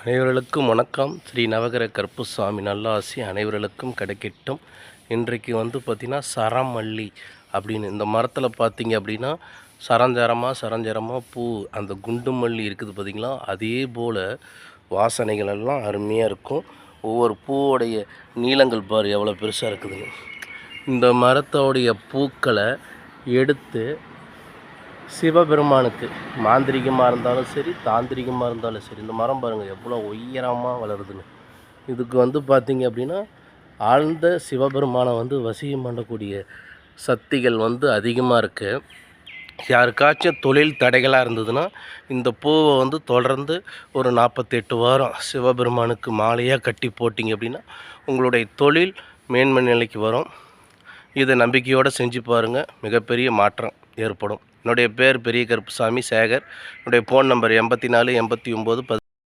அனைவர்களுக்கும் வணக்கம். ஸ்ரீ நவகிர கருப்புசாமி நல்லாசி அனைவர்களுக்கும் கிடைக்கட்டும். இன்றைக்கு பார்த்திங்கன்னா சரமல்லி அப்படின்னு இந்த மரத்தில் பார்த்தீங்க அப்படின்னா சரஞ்சரமாக பூ அந்த குண்டு மல்லி இருக்குது பார்த்திங்களா. அதே போல் வாசனைகள் எல்லாம் அருமையாக இருக்கும். ஒவ்வொரு பூவோடைய நீளங்கள் பாரு எவ்வளோ பெருசாக இருக்குதுன்னு. இந்த மரத்தோடைய பூக்களை எடுத்து சிவபெருமானுக்கு மாந்திரிகமாக இருந்தாலும் சரி, தாந்திரிகமாக இருந்தாலும் சரி, இந்த மரம் பாருங்கள் எவ்வளோ உயரமாக வளருதுன்னு. இதுக்கு பார்த்திங்க அப்படின்னா ஆழ்ந்த சிவபெருமானை வசியம் பண்ணக்கூடிய சக்திகள் அதிகமாக இருக்குது. யாருக்காச்சும் தொழில் தடைகளாக இருந்ததுன்னா இந்த பூவை தொடர்ந்து ஒரு 48 வாரம் சிவபெருமானுக்கு மாலையாக கட்டி போட்டிங்க அப்படின்னா உங்களுடைய தொழில் மேன்மை நிலைக்கு வரும். இதை நம்பிக்கையோடு செஞ்சு பாருங்கள், மிகப்பெரிய மாற்றம் ஏற்படும். என்னுடைய பேர் பெரிய கருப்புசாமி சேகர். என்னுடைய ஃபோன் நம்பர் 84 89